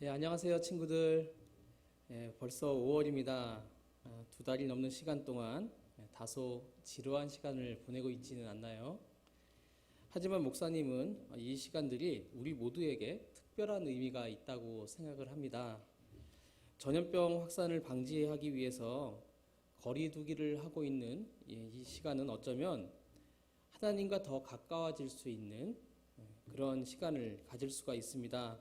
안녕하세요, 친구들. 벌써 5월입니다. 두 달이 넘는 시간 동안 다소 지루한 시간을 보내고 있지는 않나요? 하지만 목사님은 이 시간들이 우리 모두에게 특별한 의미가 있다고 생각을 합니다. 전염병 확산을 방지하기 위해서 거리두기를 하고 있는 이 시간은 어쩌면 하나님과 더 가까워질 수 있는 그런 시간을 가질 수가 있습니다.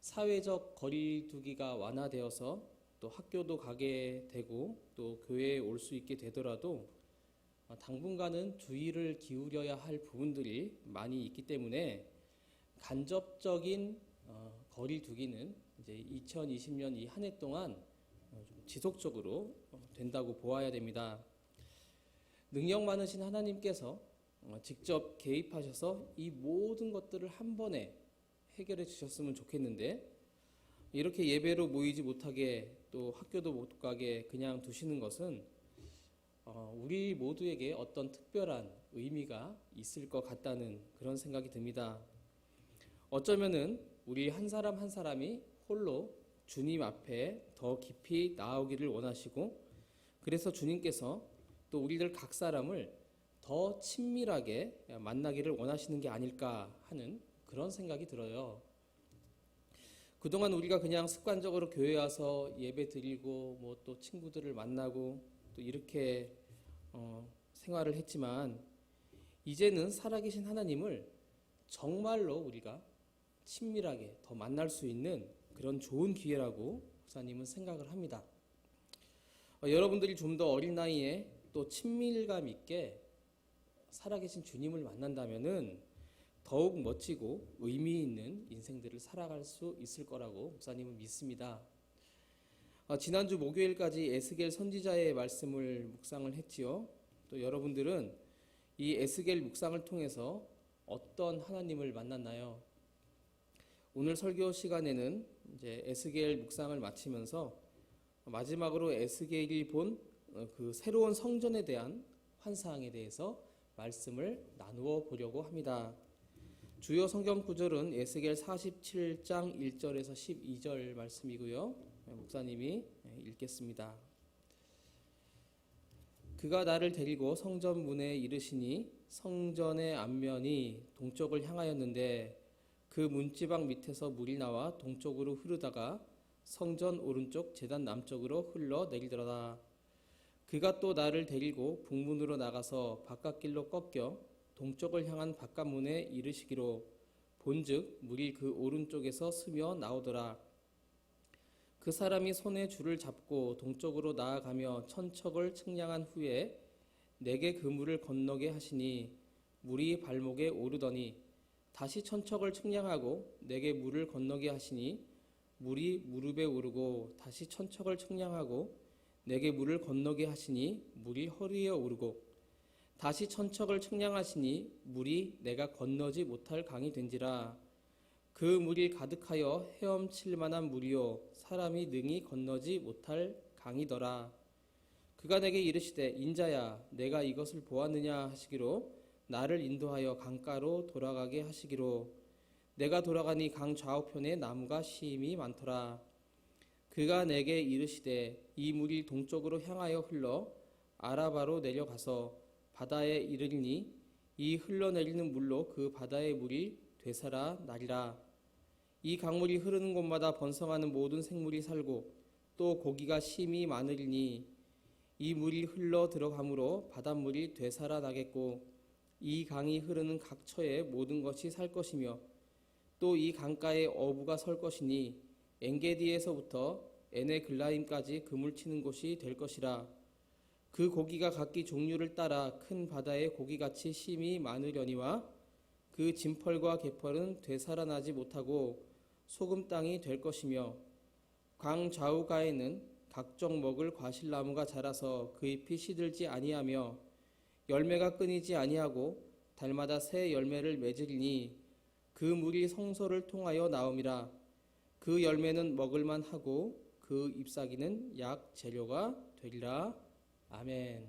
사회적 거리두기가 완화되어서 또 학교도 가게 되고 또 교회에 올 수 있게 되더라도 당분간은 주의를 기울여야 할 부분들이 많이 있기 때문에 간접적인 거리두기는 이제 2020년 이 한 해 동안 좀 지속적으로 된다고 보아야 됩니다. 능력 많으신 하나님께서 직접 개입하셔서 이 모든 것들을 한 번에 해결해 주셨으면 좋겠는데 이렇게 예배로 모이지 못하게 또 학교도 못 가게 그냥 두시는 것은 우리 모두에게 어떤 특별한 의미가 있을 것 같다는 그런 생각이 듭니다. 어쩌면은 우리 한 사람 한 사람이 홀로 주님 앞에 더 깊이 나아오기를 원하시고 그래서 주님께서 또 우리들 각 사람을 더 친밀하게 만나기를 원하시는 게 아닐까 하는 그런 생각이 들어요. 그동안 우리가 그냥 습관적으로 교회 와서 예배 드리고 뭐 또 친구들을 만나고 또 이렇게 생활을 했지만 이제는 살아계신 하나님을 정말로 우리가 친밀하게 더 만날 수 있는 그런 좋은 기회라고 목사님은 생각을 합니다. 여러분들이 좀 더 어린 나이에 또 친밀감 있게 살아계신 주님을 만난다면은 더욱 멋지고 의미 있는 인생들을 살아갈 수 있을 거라고 목사님은 믿습니다. 지난주 목요일까지 에스겔 선지자의 말씀을 묵상을 했지요. 또 여러분들은 이 에스겔 묵상을 통해서 어떤 하나님을 만났나요? 오늘 설교 시간에는 이제 에스겔 묵상을 마치면서 마지막으로 에스겔이 본 그 새로운 성전에 대한 환상에 대해서 말씀을 나누어 보려고 합니다. 주요 성경 구절은 에스겔 47장 1절에서 12절 말씀이고요. 목사님이 읽겠습니다. 그가 나를 데리고 성전 문에 이르시니 성전의 앞면이 동쪽을 향하였는데 그 문지방 밑에서 물이 나와 동쪽으로 흐르다가 성전 오른쪽 제단 남쪽으로 흘러 내리더라. 그가 또 나를 데리고 북문으로 나가서 바깥길로 꺾여 동쪽을 향한 바깥문에 이르시기로 본즉 물이 그 오른쪽에서 스며 나오더라. 그 사람이 손에 줄을 잡고 동쪽으로 나아가며 천척을 측량한 후에 내게 그 물을 건너게 하시니 물이 발목에 오르더니 다시 천척을 측량하고 내게 물을 건너게 하시니 물이 무릎에 오르고 다시 천척을 측량하고 내게 물을 건너게 하시니 물이 허리에 오르고 다시 천척을 측량하시니 물이 내가 건너지 못할 강이 된지라. 그 물이 가득하여 헤엄칠 만한 물이요 사람이 능히 건너지 못할 강이더라. 그가 내게 이르시되 인자야 내가 이것을 보았느냐 하시기로 나를 인도하여 강가로 돌아가게 하시기로 내가 돌아가니 강 좌우편에 나무가 심히 많더라. 그가 내게 이르시되 이 물이 동쪽으로 향하여 흘러 아라바로 내려가서 바다에 이르리니 이 흘러내리는 물로 그 바다의 물이 되살아 나리라. 이 강물이 흐르는 곳마다 번성하는 모든 생물이 살고 또 고기가 심히 많으리니 이 물이 흘러 들어가므로 바닷물이 되살아 나겠고 이 강이 흐르는 각 처에 모든 것이 살 것이며 또 이 강가에 어부가 설 것이니 엔게디에서부터 에네글라임까지 그물 치는 곳이 될 것이라. 그 고기가 각기 종류를 따라 큰 바다의 고기같이 심히 많으려니와 그 진펄과 개펄은 되살아나지 못하고 소금 땅이 될 것이며 강 좌우가에는 각종 먹을 과실나무가 자라서 그 잎이 시들지 아니하며 열매가 끊이지 아니하고 달마다 새 열매를 맺으리니 그 물이 성소를 통하여 나옴이라. 그 열매는 먹을만 하고 그 잎사귀는 약 재료가 되리라. 아멘.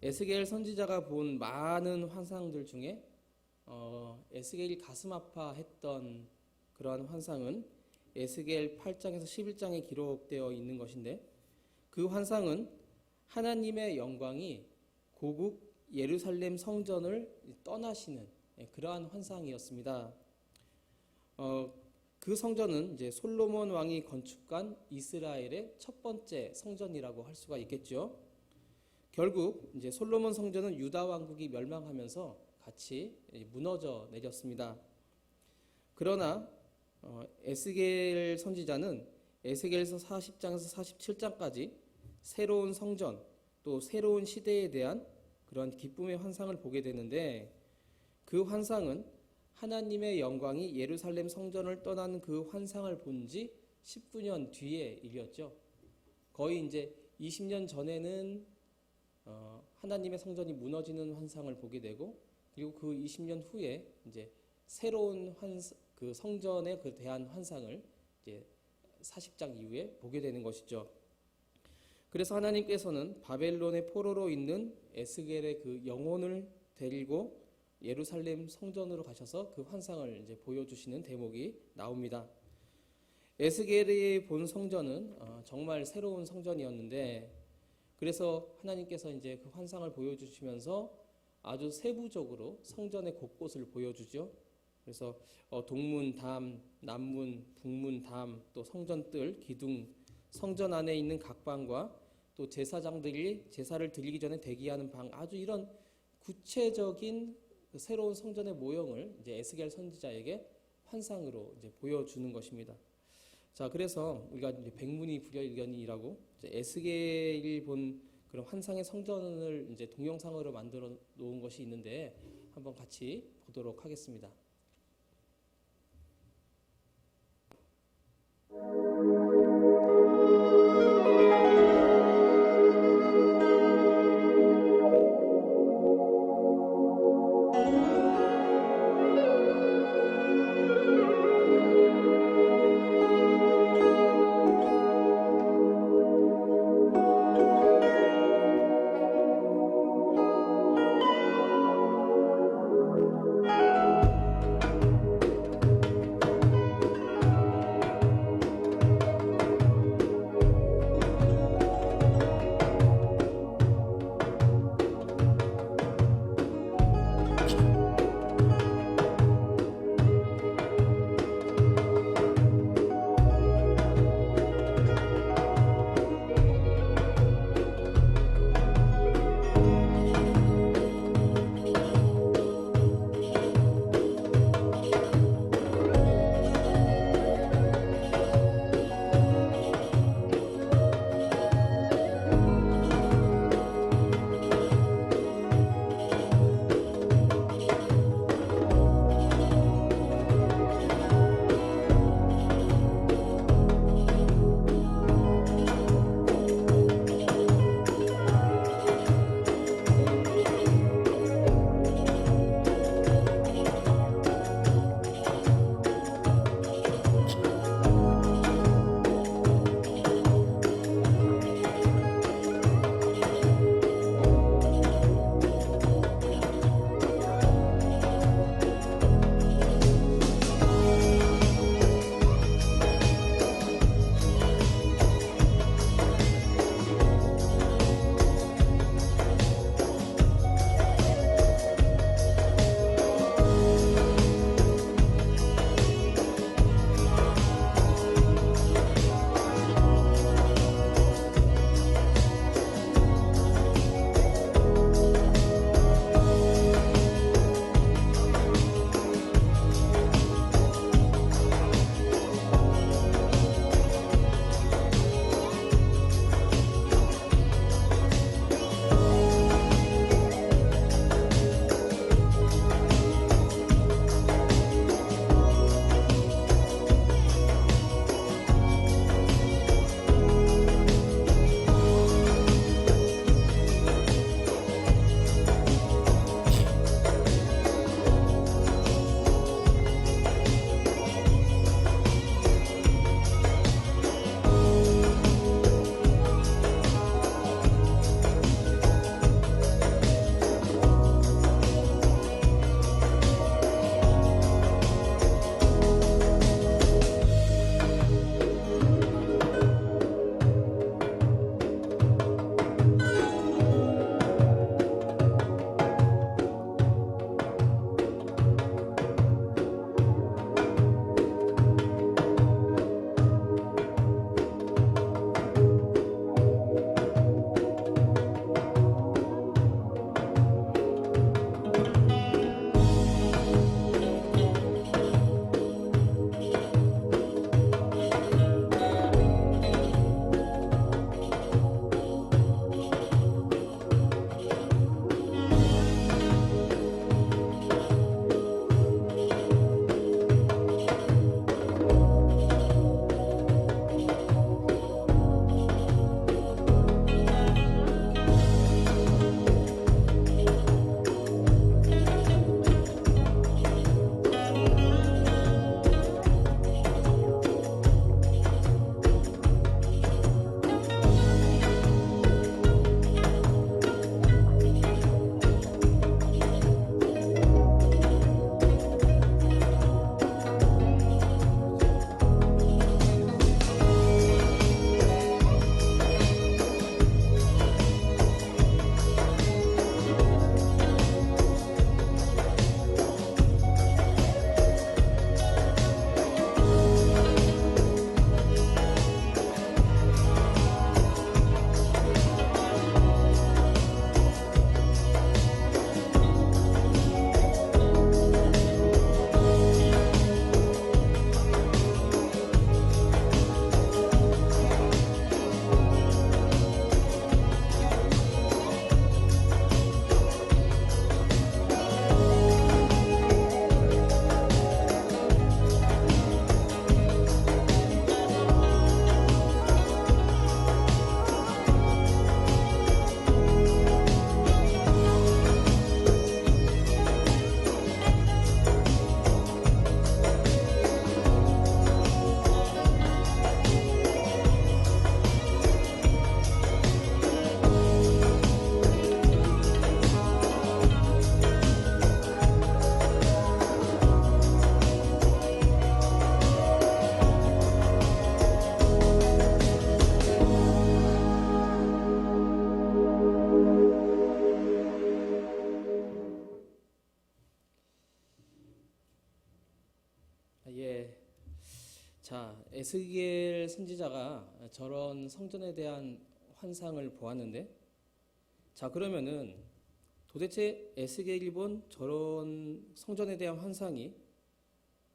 에스겔 선지자가 본 많은 환상들 중에 에스겔이 가슴 아파했던 그러한 환상은 에스겔 8장에서 11장에 기록되어 있는 것인데, 그 환상은 하나님의 영광이 고국 예루살렘 성전을 떠나시는 그러한 환상이었습니다. 그 성전은 이제 솔로몬 왕이 건축한 이스라엘의 첫 번째 성전이라고 할 수가 있겠죠. 결국 이제 솔로몬 성전은 유다 왕국이 멸망하면서 같이 무너져 내렸습니다. 그러나 에스겔 선지자는 에스겔서 40장에서 47장까지 새로운 성전 또 새로운 시대에 대한 그런 기쁨의 환상을 보게 되는데, 그 환상은 하나님의 영광이 예루살렘 성전을 떠나는 그 환상을 본 지 19년 뒤의 일이었죠. 거의 이제 20년 전에는 하나님의 성전이 무너지는 환상을 보게 되고, 그리고 그 20년 후에 이제 새로운 그 성전에 대한 환상을 이제 40장 이후에 보게 되는 것이죠. 그래서 하나님께서는 바벨론의 포로로 있는 에스겔의 그 영혼을 데리고 예루살렘 성전으로 가셔서 그 환상을 이제 보여주시는 대목이 나옵니다. 에스겔이 본 성전은 정말 새로운 성전이었는데, 그래서 하나님께서 이제 그 환상을 보여주시면서 아주 세부적으로 성전의 곳곳을 보여주죠. 그래서 동문, 담, 남문, 북문, 담, 또 성전뜰, 기둥, 성전 안에 있는 각 방과 또 제사장들이 제사를 드리기 전에 대기하는 방, 아주 이런 구체적인 그 새로운 성전의 모형을 이제 에스겔 선지자에게 환상으로 이제 보여주는 것입니다. 자, 그래서 우리가 이제 백문이 불여일견이라고 이제 에스겔이 본 그런 환상의 성전을 이제 동영상으로 만들어 놓은 것이 있는데, 한번 같이 보도록 하겠습니다. 예. 자, 에스겔 선지자가 저런 성전에 대한 환상을 보았는데, 자, 그러면은 도대체 에스겔이 본 저런 성전에 대한 환상이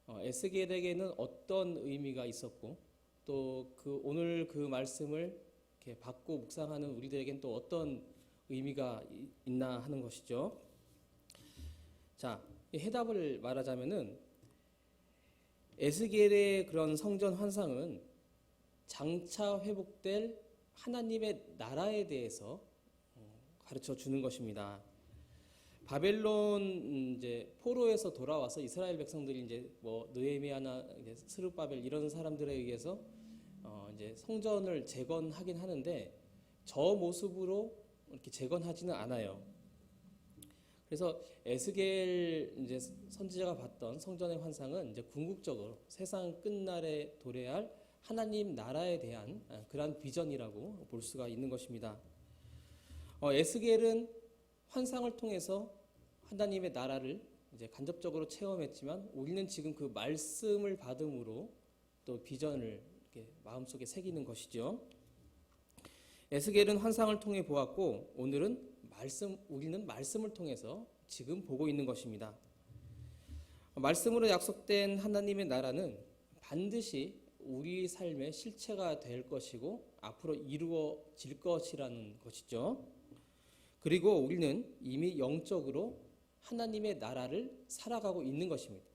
에스겔에게는 어떤 의미가 있었고, 또 오늘 그 말씀을 이렇게 받고 묵상하는 우리들에겐 또 어떤 의미가 있나 하는 것이죠. 자, 이 해답을 말하자면은 에스겔의 그런 성전 환상은 장차 회복될 하나님의 나라에 대해서 가르쳐 주는 것입니다. 바벨론 이제 포로에서 돌아와서 이스라엘 백성들이 이제 뭐 느헤미야나 이제 스룹바벨 이런 사람들에 의해서 이제 성전을 재건하긴 하는데 저 모습으로 이렇게 재건하지는 않아요. 그래서 에스겔 이제 선지자가 봤던 성전의 환상은 이제 궁극적으로 세상 끝날에 도래할 하나님 나라에 대한 그러한 비전이라고 볼 수가 있는 것입니다. 에스겔은 환상을 통해서 하나님의 나라를 이제 간접적으로 체험했지만 우리는 지금 그 말씀을 받음으로 또 비전을 이렇게 마음속에 새기는 것이죠. 에스겔은 환상을 통해 보았고 오늘은 우리는 말씀을 통해서 지금 보고 있는 것입니다. 말씀으로 약속된 하나님의 나라는 반드시 우리 삶의 실체가 될 것이고 앞으로 이루어질 것이라는 것이죠. 그리고 우리는 이미 영적으로 하나님의 나라를 살아가고 있는 것입니다.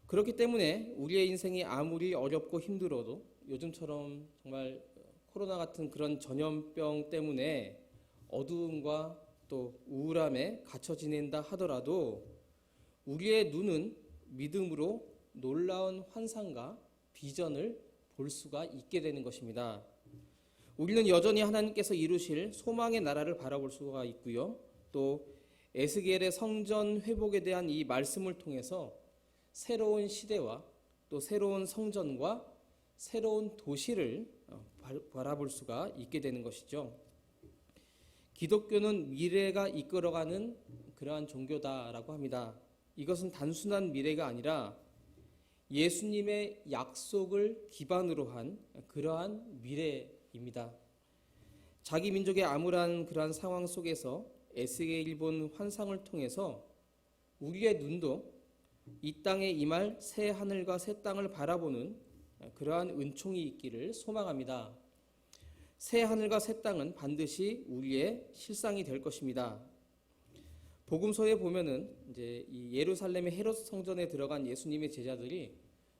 그렇기 때문에 우리의 인생이 아무리 어렵고 힘들어도 요즘처럼 정말 코로나 같은 그런 전염병 때문에 어두움과 또 우울함에 갇혀 지낸다 하더라도 우리의 눈은 믿음으로 놀라운 환상과 비전을 볼 수가 있게 되는 것입니다. 우리는 여전히 하나님께서 이루실 소망의 나라를 바라볼 수가 있고요. 또 에스겔의 성전 회복에 대한 이 말씀을 통해서 새로운 시대와 또 새로운 성전과 새로운 도시를 바라볼 수가 있게 되는 것이죠. 기독교는 미래가 이끌어가는 그러한 종교다라고 합니다. 이것은 단순한 미래가 아니라 예수님의 약속을 기반으로 한 그러한 미래입니다. 자기 민족의 암울한 그러한 상황 속에서 에스겔이 본 환상을 통해서 우리의 눈도 이 땅에 임할 새 하늘과 새 땅을 바라보는 그러한 은총이 있기를 소망합니다. 새 하늘과 새 땅은 반드시 우리의 실상이 될 것입니다. 복음서에 보면은 이제 이 예루살렘의 헤롯 성전에 들어간 예수님의 제자들이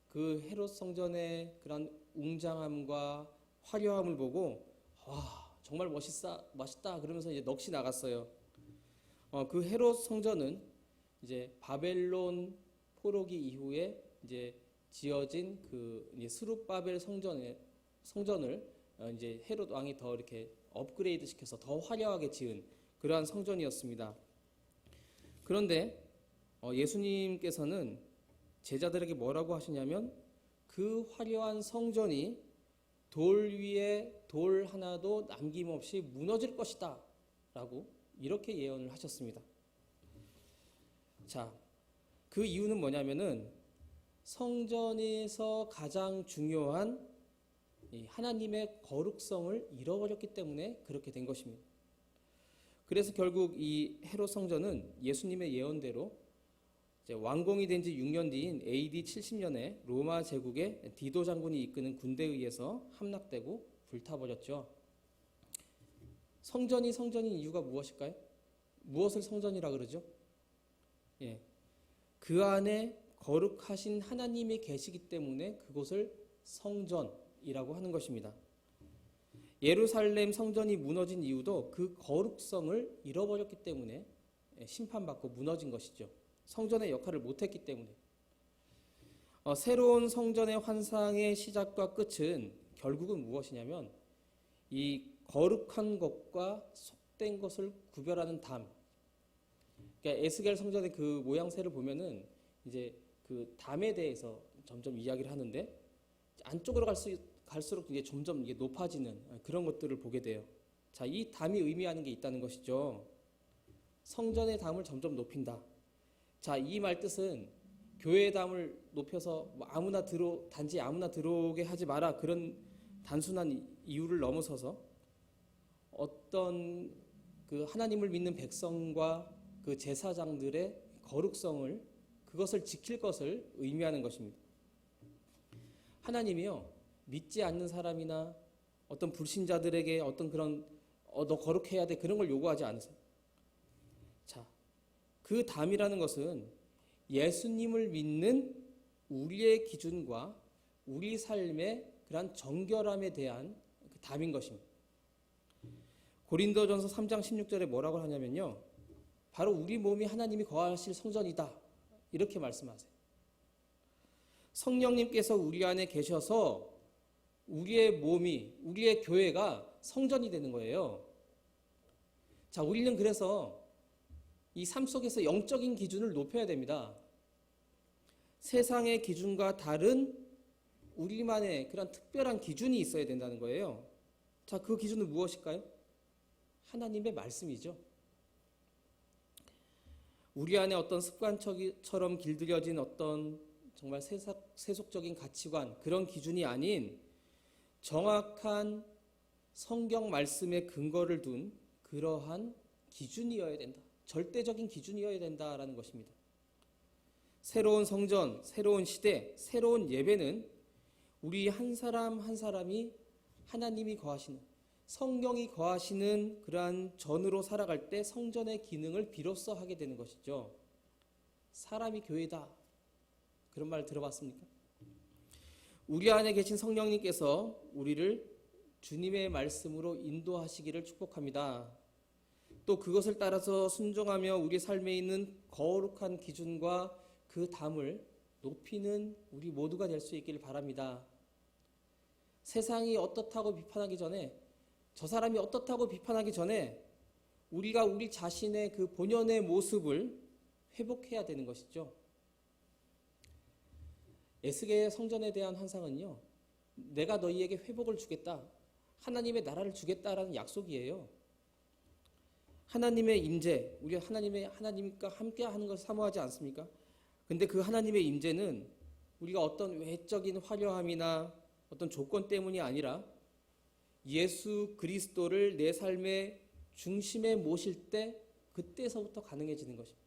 그 헤롯 성전의 그런 웅장함과 화려함을 보고 와 정말 멋있다 그러면서 이제 넋이 나갔어요. 그 헤롯 성전은 이제 바벨론 포로기 이후에 이제 지어진 그 스룹바벨 성전을 이제 헤롯 왕이 더 이렇게 업그레이드 시켜서 더 화려하게 지은 그러한 성전이었습니다. 그런데 예수님께서는 제자들에게 뭐라고 하시냐면 그 화려한 성전이 돌 위에 돌 하나도 남김없이 무너질 것이다 라고 이렇게 예언을 하셨습니다. 자, 그 이유는 뭐냐면은 성전에서 가장 중요한 하나님의 거룩성을 잃어버렸기 때문에 그렇게 된 것입니다. 그래서 결국 이 헤롯 성전은 예수님의 예언대로 이제 완공이 된 지 6년 뒤인 AD 70년에 로마 제국의 디도 장군이 이끄는 군대에 의해서 함락되고 불타버렸죠. 성전이 성전인 이유가 무엇일까요? 무엇을 성전이라 그러죠? 예, 그 안에 거룩하신 하나님이 계시기 때문에 그곳을 성전이라고 하는 것입니다. 예루살렘 성전이 무너진 이유도 그 거룩성을 잃어버렸기 때문에 심판받고 무너진 것이죠. 성전의 역할을 못했기 때문에. 새로운 성전의 환상의 시작과 끝은 결국은 무엇이냐면 이 거룩한 것과 속된 것을 구별하는 담. 그러니까 에스겔 성전의 그 모양새를 보면은 이제 그 담에 대해서 점점 이야기를 하는데 안쪽으로 갈수록 이게 점점 이게 높아지는 그런 것들을 보게 돼요. 자, 이 담이 의미하는 게 있다는 것이죠. 성전의 담을 점점 높인다. 자, 이 말 뜻은 교회의 담을 높여서 뭐 단지 아무나 들어오게 하지 마라, 그런 단순한 이유를 넘어서서 어떤 그 하나님을 믿는 백성과 그 제사장들의 거룩성을, 그것을 지킬 것을 의미하는 것입니다. 하나님이요, 믿지 않는 사람이나 어떤 불신자들에게 어떤 그런 너 거룩해야 돼, 그런 걸 요구하지 않으세요. 자, 그 담이라는 것은 예수님을 믿는 우리의 기준과 우리 삶의 그런 정결함에 대한 그 담인 것입니다. 고린도전서 3장 16절에 뭐라고 하냐면요, 바로 우리 몸이 하나님이 거하실 성전이다, 이렇게 말씀하세요. 성령님께서 우리 안에 계셔서 우리의 몸이, 우리의 교회가 성전이 되는 거예요. 자, 우리는 그래서 이 삶 속에서 영적인 기준을 높여야 됩니다. 세상의 기준과 다른 우리만의 그런 특별한 기준이 있어야 된다는 거예요. 자, 그 기준은 무엇일까요? 하나님의 말씀이죠. 우리 안에 어떤 습관처럼 길들여진 어떤 정말 세속적인 가치관, 그런 기준이 아닌 정확한 성경 말씀의 근거를 둔 그러한 기준이어야 된다. 절대적인 기준이어야 된다라는 것입니다. 새로운 성전, 새로운 시대, 새로운 예배는 우리 한 사람 한 사람이 하나님이 거하시는, 성령이 거하시는 그러한 전으로 살아갈 때 성전의 기능을 비로소 하게 되는 것이죠. 사람이 교회다, 그런 말 들어봤습니까? 우리 안에 계신 성령님께서 우리를 주님의 말씀으로 인도하시기를 축복합니다. 또 그것을 따라서 순종하며 우리 삶에 있는 거룩한 기준과 그 담을 높이는 우리 모두가 될 수 있기를 바랍니다. 세상이 어떻다고 비판하기 전에, 저 사람이 어떻다고 비판하기 전에 우리가 우리 자신의 그 본연의 모습을 회복해야 되는 것이죠. 에스겔의 성전에 대한 환상은요, 내가 너희에게 회복을 주겠다, 하나님의 나라를 주겠다라는 약속이에요. 하나님의 임재, 우리가 하나님과 함께 하는 것을 사모하지 않습니까? 근데 그 하나님의 임재는 우리가 어떤 외적인 화려함이나 어떤 조건 때문이 아니라 예수 그리스도를 내 삶의 중심에 모실 때, 그때서부터 가능해지는 것입니다.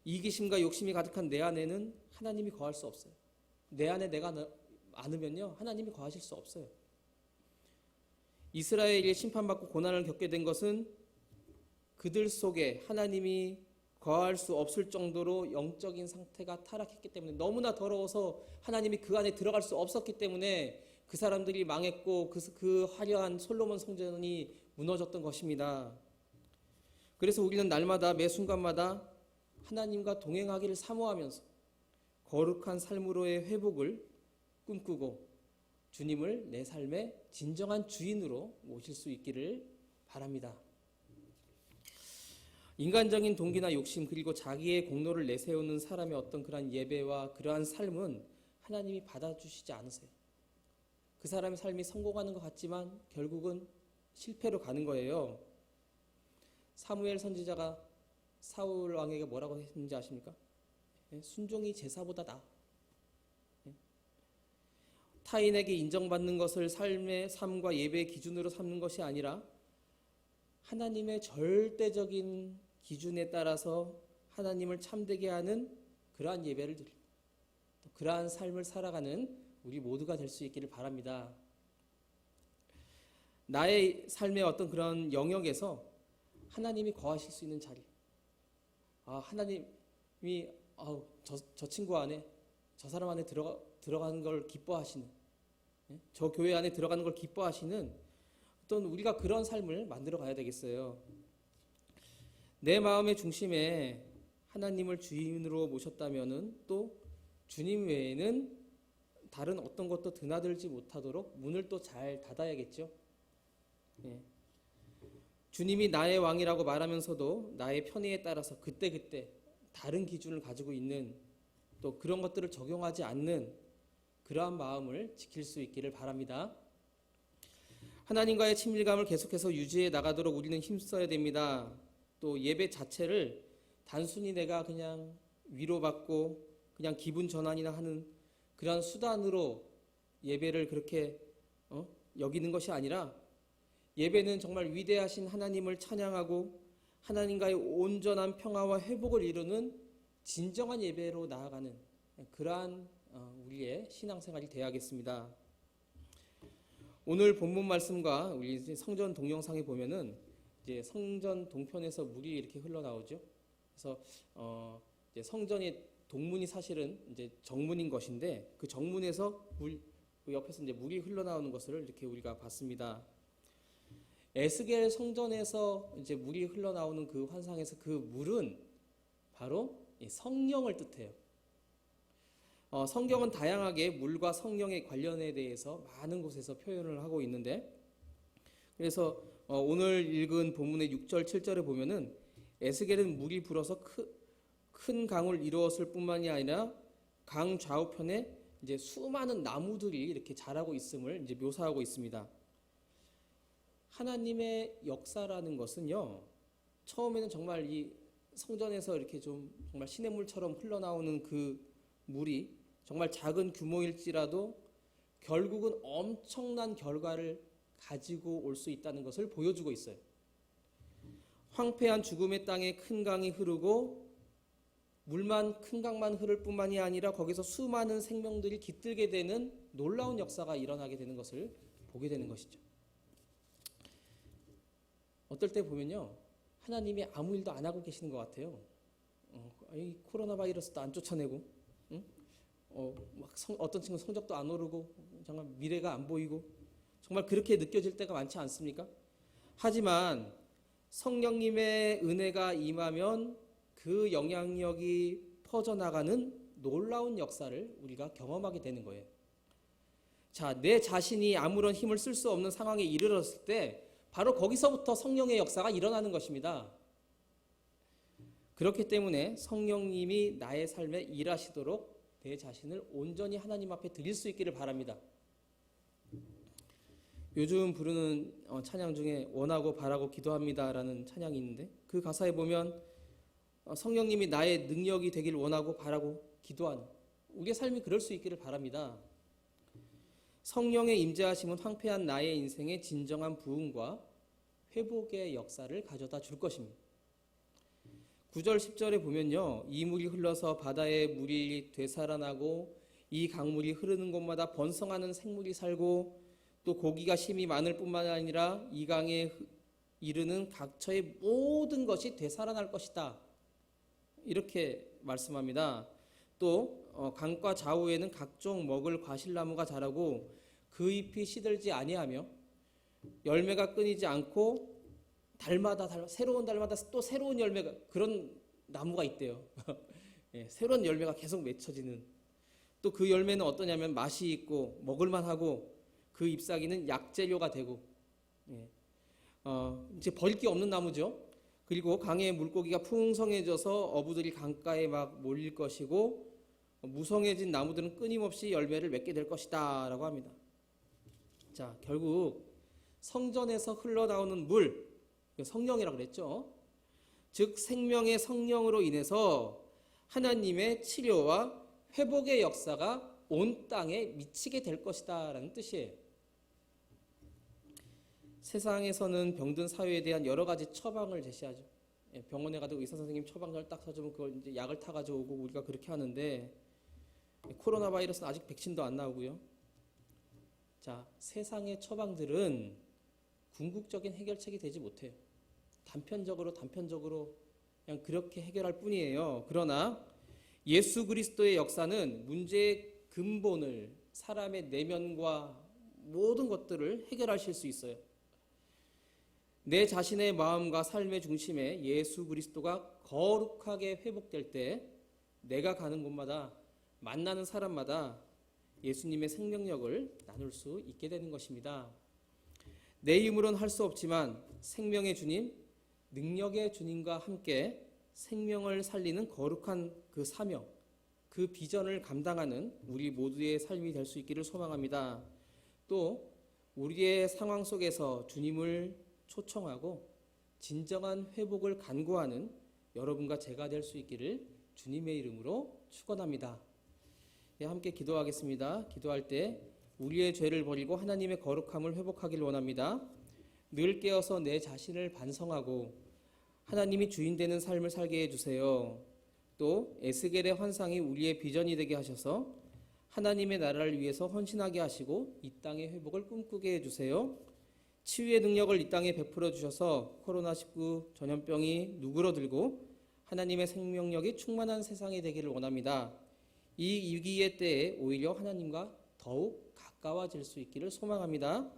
이기심과 욕심이 가득한 내 안에는 하나님이 거할 수 없어요. 내 안에 내가 많으면요, 하나님이 거하실 수 없어요. 이스라엘이 심판받고 고난을 겪게 된 것은 그들 속에 하나님이 거할 수 없을 정도로 영적인 상태가 타락했기 때문에, 너무나 더러워서 하나님이 그 안에 들어갈 수 없었기 때문에 그 사람들이 망했고 그 화려한 솔로몬 성전이 무너졌던 것입니다. 그래서 우리는 날마다 매 순간마다 하나님과 동행하기를 사모하면서 거룩한 삶으로의 회복을 꿈꾸고 주님을 내 삶의 진정한 주인으로 모실 수 있기를 바랍니다. 인간적인 동기나 욕심, 그리고 자기의 공로를 내세우는 사람의 어떤 그러한 예배와 그러한 삶은 하나님이 받아주시지 않으세요. 그 사람의 삶이 성공하는 것 같지만 결국은 실패로 가는 거예요. 사무엘 선지자가 사울 왕에게 뭐라고 했는지 아십니까? 순종이 제사보다 나아. 타인에게 인정받는 것을 삶과 예배의 기준으로 삼는 것이 아니라 하나님의 절대적인 기준에 따라서 하나님을 참되게 하는 그러한 예배를 드리고 또 그러한 삶을 살아가는 우리 모두가 될 수 있기를 바랍니다. 나의 삶의 어떤 그런 영역에서 하나님이 거하실 수 있는 자리, 하나님이 저 친구 안에, 저 사람 안에 들어가는 걸 기뻐하시는, 저 교회 안에 들어가는 걸 기뻐하시는 어떤 우리가 그런 삶을 만들어 가야 되겠어요. 내 마음의 중심에 하나님을 주인으로 모셨다면은 또 주님 외에는 다른 어떤 것도 드나들지 못하도록 문을 또 잘 닫아야겠죠. 주님이 나의 왕이라고 말하면서도 나의 편의에 따라서 그때그때 다른 기준을 가지고 있는, 또 그런 것들을 적용하지 않는 그러한 마음을 지킬 수 있기를 바랍니다. 하나님과의 친밀감을 계속해서 유지해 나가도록 우리는 힘써야 됩니다. 또 예배 자체를 단순히 내가 그냥 위로받고 그냥 기분 전환이나 하는 그런 수단으로 예배를 그렇게 여기는 것이 아니라 예배는 정말 위대하신 하나님을 찬양하고 하나님과의 온전한 평화와 회복을 이루는 진정한 예배로 나아가는 그러한 우리의 신앙생활이 되어야겠습니다. 오늘 본문 말씀과 우리 성전 동영상에 보면은 이제 성전 동편에서 물이 이렇게 흘러나오죠. 그래서 이제 성전의 동문이 사실은 이제 정문인 것인데 그 정문에서 그 옆에서 이제 물이 흘러나오는 것을 이렇게 우리가 봤습니다. 에스겔 성전에서 이제 물이 흘러나오는 그 환상에서 그 물은 바로 성령을 뜻해요. 성경은 다양하게 물과 성령의 관련에 대해서 많은 곳에서 표현을 하고 있는데, 그래서 오늘 읽은 본문의 6절, 7절에 보면은 에스겔은 물이 불어서 큰 강을 이루었을 뿐만이 아니라 강 좌우편에 이제 수많은 나무들이 이렇게 자라고 있음을 이제 묘사하고 있습니다. 하나님의 역사라는 것은요, 처음에는 정말 이 성전에서 이렇게 좀 정말 시냇물처럼 흘러나오는 그 물이 정말 작은 규모일지라도 결국은 엄청난 결과를 가지고 올 수 있다는 것을 보여주고 있어요. 황폐한 죽음의 땅에 큰 강이 흐르고 물만 큰 강만 흐를 뿐만이 아니라 거기서 수많은 생명들이 깃들게 되는 놀라운 역사가 일어나게 되는 것을 보게 되는 것이죠. 어떨 때 보면요, 하나님이 아무 일도 안 하고 계시는 것 같아요. 이 코로나 바이러스도 안 쫓아내고, 어떤 친구 성적도 안 오르고, 정말 미래가 안 보이고, 정말 그렇게 느껴질 때가 많지 않습니까? 하지만 성령님의 은혜가 임하면 그 영향력이 퍼져나가는 놀라운 역사를 우리가 경험하게 되는 거예요. 자, 내 자신이 아무런 힘을 쓸 수 없는 상황에 이르렀을 때 바로 거기서부터 성령의 역사가 일어나는 것입니다. 그렇기 때문에 성령님이 나의 삶에 일하시도록 내 자신을 온전히 하나님 앞에 드릴 수 있기를 바랍니다. 요즘 부르는 찬양 중에 원하고 바라고 기도합니다라는 찬양이 있는데 그 가사에 보면 성령님이 나의 능력이 되길 원하고 바라고 기도하는 우리의 삶이 그럴 수 있기를 바랍니다. 성령의 임재하심은 황폐한 나의 인생에 진정한 부흥과 회복의 역사를 가져다 줄 것입니다. 9절 10절에 보면요, 이 물이 흘러서 바다의 물이 되살아나고 이 강물이 흐르는 곳마다 번성하는 생물이 살고 또 고기가 심이 많을 뿐만 아니라 이 강에 이르는 각처의 모든 것이 되살아날 것이다, 이렇게 말씀합니다. 또 강가 좌우에는 각종 먹을 과실나무가 자라고 그 잎이 시들지 아니하며 열매가 끊이지 않고 달마다 새로운 달마다 또 새로운 열매가, 그런 나무가 있대요. 예, 새로운 열매가 계속 맺혀지는. 또 그 열매는 어떠냐면 맛이 있고 먹을만하고 그 잎사귀는 약재료가 되고, 예, 이제 버릴 게 없는 나무죠. 그리고 강의 물고기가 풍성해져서 어부들이 강가에 막 몰릴 것이고 무성해진 나무들은 끊임없이 열매를 맺게 될 것이다 라고 합니다. 자, 결국 성전에서 흘러나오는 물, 성령이라고 그랬죠. 즉 생명의 성령으로 인해서 하나님의 치료와 회복의 역사가 온 땅에 미치게 될 것이다 라는 뜻이에요. 세상에서는 병든 사회에 대한 여러 가지 처방을 제시하죠. 병원에 가도 의사 선생님 처방전을 딱 써주면 그걸 이제 약을 타가지고 오고 우리가 그렇게 하는데, 코로나 바이러스는 아직 백신도 안 나오고요. 자, 세상의 처방들은 궁극적인 해결책이 되지 못해요. 단편적으로 그냥 그렇게 해결할 뿐이에요. 그러나 예수 그리스도의 역사는 문제의 근본을, 사람의 내면과 모든 것들을 해결하실 수 있어요. 내 자신의 마음과 삶의 중심에 예수 그리스도가 거룩하게 회복될 때 내가 가는 곳마다 만나는 사람마다 예수님의 생명력을 나눌 수 있게 되는 것입니다. 내 힘으로는 할 수 없지만 생명의 주님, 능력의 주님과 함께 생명을 살리는 거룩한 그 사명, 그 비전을 감당하는 우리 모두의 삶이 될 수 있기를 소망합니다. 또 우리의 상황 속에서 주님을 초청하고 진정한 회복을 간구하는 여러분과 제가 될 수 있기를 주님의 이름으로 축원합니다. 예, 함께 기도하겠습니다. 기도할 때 우리의 죄를 버리고 하나님의 거룩함을 회복하길 원합니다. 늘 깨어서 내 자신을 반성하고 하나님이 주인 되는 삶을 살게 해주세요. 또 에스겔의 환상이 우리의 비전이 되게 하셔서 하나님의 나라를 위해서 헌신하게 하시고 이 땅의 회복을 꿈꾸게 해주세요. 치유의 능력을 이 땅에 베풀어 주셔서 코로나19 전염병이 누그러들고 하나님의 생명력이 충만한 세상이 되기를 원합니다. 이 위기의 때에 오히려 하나님과 더욱 가까워질 수 있기를 소망합니다.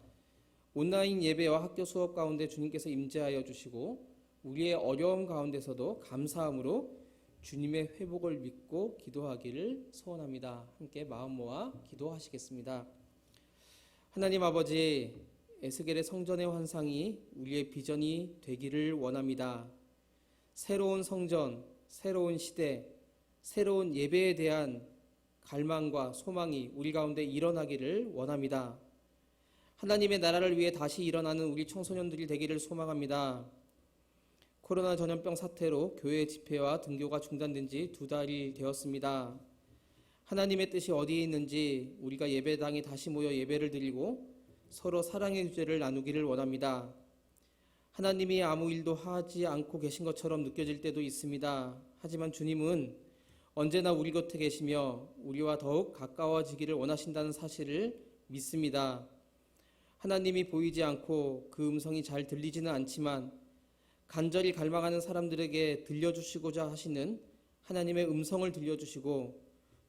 온라인 예배와 학교 수업 가운데 주님께서 임재하여 주시고 우리의 어려움 가운데서도 감사함으로 주님의 회복을 믿고 기도하기를 소원합니다. 함께 마음 모아 기도하시겠습니다. 하나님 아버지, 에스겔의 성전의 환상이 우리의 비전이 되기를 원합니다. 새로운 성전, 새로운 시대, 새로운 예배에 대한 갈망과 소망이 우리 가운데 일어나기를 원합니다. 하나님의 나라를 위해 다시 일어나는 우리 청소년들이 되기를 소망합니다. 코로나 전염병 사태로 교회 집회와 등교가 중단된 지 2달이 되었습니다. 하나님의 뜻이 어디에 있는지 우리가 예배당에 다시 모여 예배를 드리고 서로 사랑의 주제를 나누기를 원합니다. 하나님이 아무 일도 하지 않고 계신 것처럼 느껴질 때도 있습니다. 하지만 주님은 언제나 우리 곁에 계시며 우리와 더욱 가까워지기를 원하신다는 사실을 믿습니다. 하나님이 보이지 않고 그 음성이 잘 들리지는 않지만 간절히 갈망하는 사람들에게 들려주시고자 하시는 하나님의 음성을 들려주시고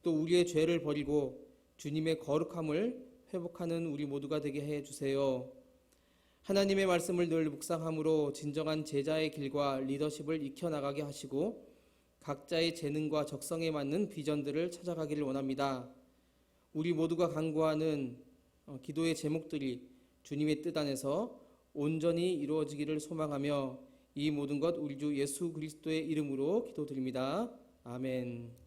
또 우리의 죄를 버리고 주님의 거룩함을 회복하는 우리 모두가 되게 해주세요. 하나님의 말씀을 늘 묵상함으로 진정한 제자의 길과 리더십을 익혀나가게 하시고 각자의 재능과 적성에 맞는 비전들을 찾아가기를 원합니다. 우리 모두가 간구하는 기도의 제목들이 주님의 뜻 안에서 온전히 이루어지기를 소망하며 이 모든 것 우리 주 예수 그리스도의 이름으로 기도드립니다. 아멘.